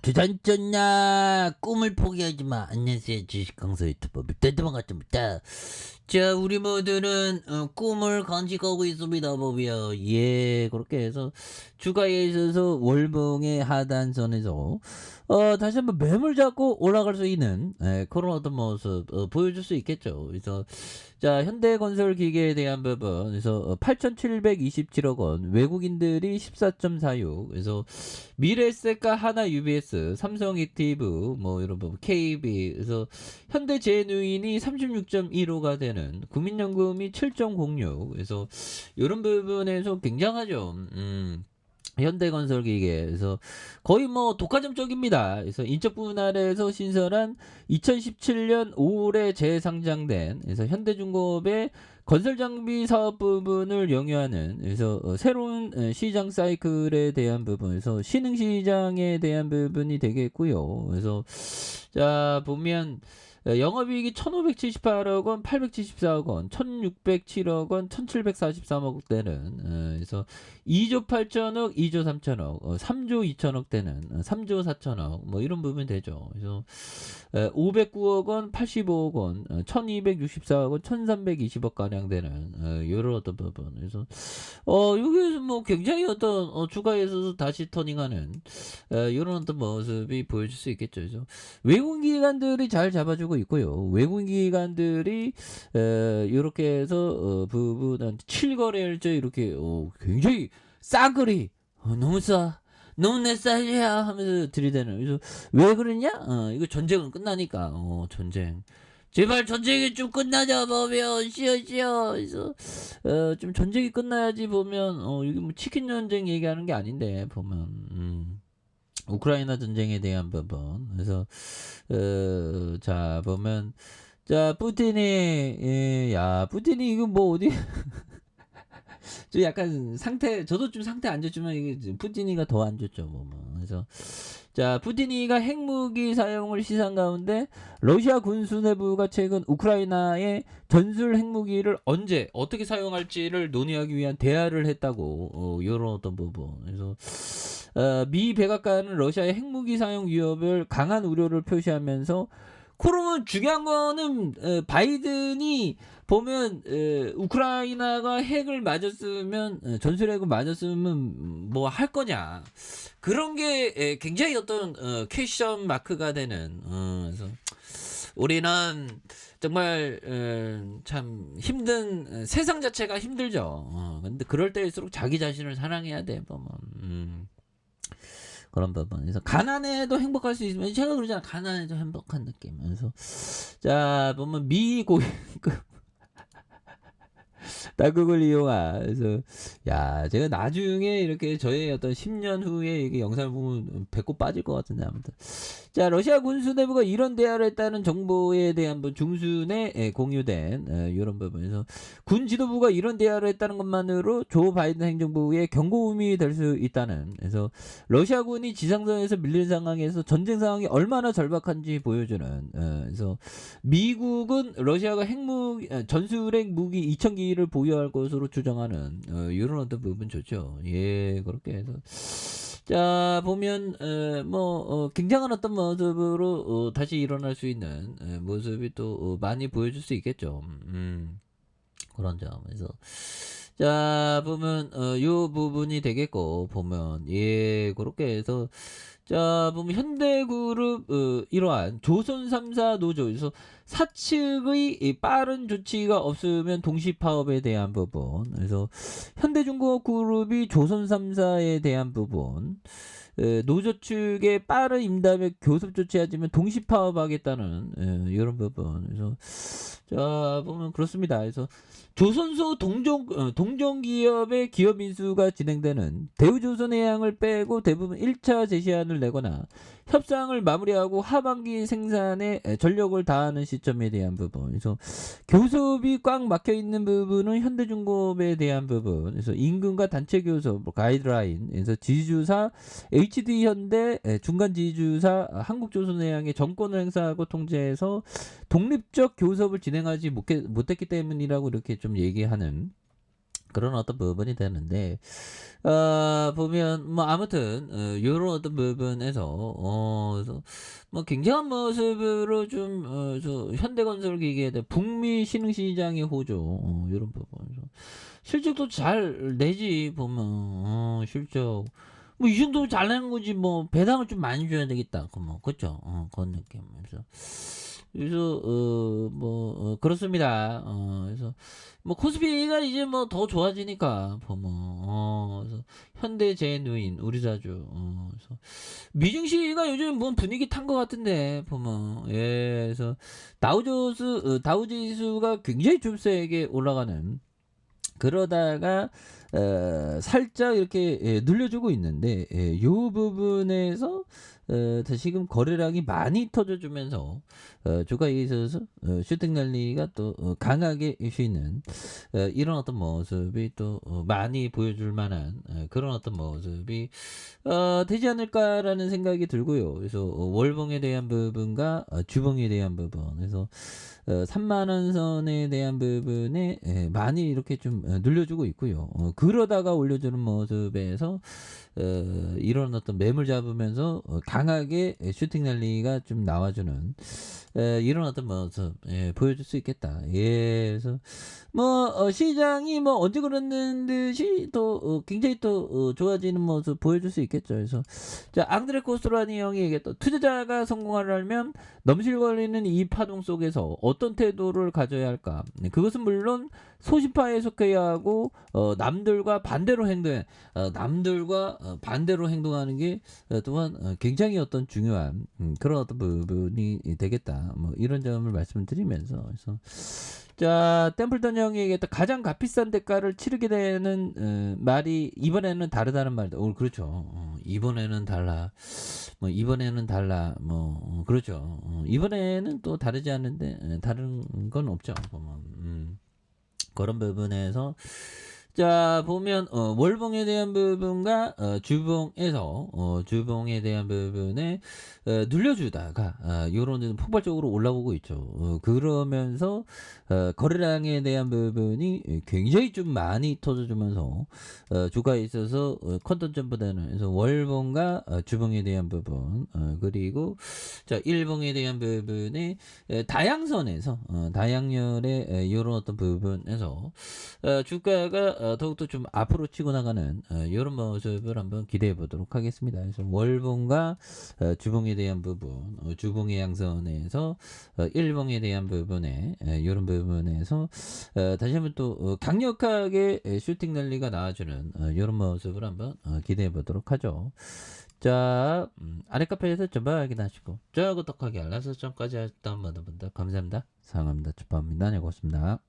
주단졌냐 꿈을 포기하지 마. 안녕하세요 주식 강사 유튜버 밑단도만 같습니다. 자 우리 모두는 꿈을 간직하고 있습니다 법이요. 예 그렇게 해서 주가에 있어서 월봉의 하단선에서 다시 한번 매물 잡고 올라갈 수 있는 그런 어떤 모습 보여줄 수 있겠죠. 그래서 자 현대건설기계에 대한 부분에서 8,727억 원, 외국인들이 14.46, 그래서 미래에셋과 하나 UBS, 삼성 액티브, 뭐 이런 부분, KB, 그래서 현대제누인이 36.15가 되는, 국민연금이 7.06, 그래서 이런 부분에서 굉장하죠. 현대건설기계에서 거의 뭐 독과점 쪽입니다. 그래서 인적 분할에서 신설한 2017년 5월에 재상장된 그래서 현대중공업의 건설장비 사업 부분을 영위하는 그래서 새로운 시장 사이클에 대한 부분에서 신흥시장에 대한 부분이 되겠고요. 그래서 자 보면 영업이익이 1,578억 원, 874억 원, 1,607억 원, 1,743억 대는 그래서 2조 8천억, 2조 3천억, 3조 2천억 대는 3조 4천억 뭐 이런 부분이 되죠. 그래서 509억 원, 85억 원, 1,264억 원, 1,320억 가량 되는 이런 어떤 부분. 그래서 여기에서 뭐 굉장히 어떤 주가에 있어서 다시 터닝하는 이런 어떤 모습이 보여줄 수 있겠죠. 그래서 외국 기관들이 잘 잡아주고 있고요. 외국 기관들이 이렇게 해서 부분한 7거래일째 이렇게 굉장히 싸그리 너무 싸. 너무 내 스타일이야 하면서 들이대는. 그래서 왜 그러냐? 이거 전쟁은 끝나니까. 전쟁. 제발 전쟁이 좀 끝나자 보면 쉬어. 그래서 좀 전쟁이 끝나야지 보면 이게 뭐 치킨 전쟁 얘기하는 게 아닌데 보면 우크라이나 전쟁에 대한 부분. 그래서 자 보면 자 푸틴이 푸틴이 이거 뭐 어디 좀 약간 상태 저도 좀 상태 안 좋지만 이게 푸틴이가 더 안 좋죠 뭐. 그래서 자 푸틴이가 핵무기 사용을 시상 가운데 러시아 군 수뇌부가 최근 우크라이나의 전술 핵무기를 언제 어떻게 사용할지를 논의하기 위한 대화를 했다고 이런 어떤 부분. 그래서 미 백악관은 러시아의 핵무기 사용 위협을 강한 우려를 표시하면서 그러면 중요한 거는 바이든이 보면 우크라이나가 핵을 맞았으면 전술핵을 맞았으면 뭐 할 거냐 그런 게 굉장히 어떤 퀘션 마크가 되는 그래서 우리는 정말 참 힘든 세상 자체가 힘들죠. 근데 그럴 때일수록 자기 자신을 사랑해야 돼 보면. 그런 부분. 그래서 가난해도 행복할 수 있으면 제가 그러잖아. 가난해도 행복한 느낌. 그래서 자 보면 미 고위급 다국을 이용한. 그래서 제가 나중에 이렇게 저의 어떤 10년 후에 이게 영상을 보면 배꼽 빠질 것 같은데 아무튼. 자 러시아 군 수뇌부가 이런 대화를 했다는 정보에 대한 중순에 공유된 이런 부분에서 군 지도부가 이런 대화를 했다는 것만으로 조 바이든 행정부의 경고음이 될 수 있다는. 그래서 러시아군이 지상선에서 밀린 상황에서 전쟁 상황이 얼마나 절박한지 보여주는. 그래서 미국은 러시아가 전술핵 무기 2,000기를 보유할 것으로 추정하는 이런 어떤 부분 좋죠. 예 그렇게 해서 자 보면 굉장한 어떤 모습으로 다시 일어날 수 있는 모습이 또 많이 보여줄 수 있겠죠. 그런 점에서 자 보면 요 부분이 되겠고 보면 예 그렇게 해서 자 보면 현대그룹 이러한 조선 3사 노조에서 사측의 이 빠른 조치가 없으면 동시 파업에 대한 부분. 그래서 현대중공업그룹이 조선 3사에 대한 부분. 노조 측의 빠른 임답에 교섭 조치하지만 동시 파업하겠다는 이런 부분. 그래서 자 보면 그렇습니다. 그래서 조선소 동종 기업의 기업 인수가 진행되는 대우조선해양을 빼고 대부분 1차 제시안을 내거나 협상을 마무리하고 하반기 생산에 전력을 다하는 시점에 대한 부분. 그래서 교섭이 꽉 막혀 있는 부분은 현대중공업에 대한 부분. 그래서 임금과 단체 교섭 가이드라인. 그래서 지주사 HD 현대 중간 지주사 한국조선해양의 정권을 행사하고 통제해서 독립적 교섭을 진행하지 못했기 때문이라고 이렇게 좀 얘기하는 그런 어떤 부분이 되는데 보면 뭐 아무튼 요런 어떤 부분에서 그래서 뭐 굉장한 모습으로 좀 저 현대건설기계에 대한 북미 신흥시장의 호조 요런 부분 실적도 잘 내지 보면 실적 뭐 이 정도면 잘 내는 거지 뭐 배당을 좀 많이 줘야 되겠다. 그 뭐 그죠? 그런 느낌이면서 그래서 그렇습니다. 그래서 뭐 코스피가 이제 뭐 더 좋아지니까 보면 그래서 현대제누인 우리사주 그래서 미증시가 요즘 뭐 분위기 탄 것 같은데 보면 그래서 다우지수가 굉장히 좀 세게 올라가는 그러다가 살짝 이렇게 눌려주고 있는데 요 부분에서 다시금 거래량이 많이 터져주면서 주가에 있어서 슈팅 랠리가 또 강하게 쉬는 이런 어떤 모습이 또 많이 보여줄 만한 그런 어떤 모습이 되지 않을까라는 생각이 들고요. 그래서 월봉에 대한 부분과 주봉에 대한 부분 그래서 3만 원 선에 대한 부분에 많이 이렇게 좀 눌려주고 있고요. 그러다가 올려주는 모습에서 이런 어떤 매물 잡으면서 강하게 슈팅 랠리가 좀 나와주는 이런 어떤 모습 보여줄 수 있겠다. 예, 그래서 뭐 시장이 뭐 언제 그랬는 듯이 또 굉장히 또 좋아지는 모습 보여줄 수 있겠죠. 그래서 자 앙드레 코스트라니 형이 얘기했던 투자자가 성공하려면 넘실거리는 이 파동 속에서 어떤 태도를 가져야 할까? 그것은 물론 소심파에 속해야 하고 남들과 반대로 행동하는 게 또한 굉장히 어떤 중요한 그런 어떤 부분이 되겠다. 뭐 이런 점을 말씀드리면서 그래서 자 템플턴 형이 얘기했던 가장 값비싼 대가를 치르게 되는 말이 이번에는 다르다는 말이다. 그렇죠. 이번에는 달라. 뭐 이번에는 달라. 뭐 그렇죠. 이번에는 또 다르지 않은데 다른 건 없죠. 보면 그런 부분에서 자 보면 월봉에 대한 부분과 주봉에 대한 부분에 눌려주다가 요런 데는 폭발적으로 올라오고 있죠. 그러면서 거래량에 대한 부분이 굉장히 좀 많이 터져주면서 주가에 있어서 컨턴점보다는 그래서 월봉과 주봉에 대한 부분 그리고 자 일봉에 대한 부분에 다양선에서 다양열의 요런 어떤 부분에서 주가가 더욱더 좀 앞으로 치고 나가는 이런 모습을 한번 기대해 보도록 하겠습니다. 그래서 월봉과 주봉에 대한 부분, 주봉의 양선에서 일봉에 대한 부분에 이런 부분에서 다시 한번 또 강력하게 슈팅 랠리가 나와주는 이런 모습을 한번 기대해 보도록 하죠. 자 아래 카페에서 전방 확인하시고 좋아요 구독하기 알람 설정까지 했던 분들 감사합니다. 사랑합니다. 축하합니다. 네 고맙습니다.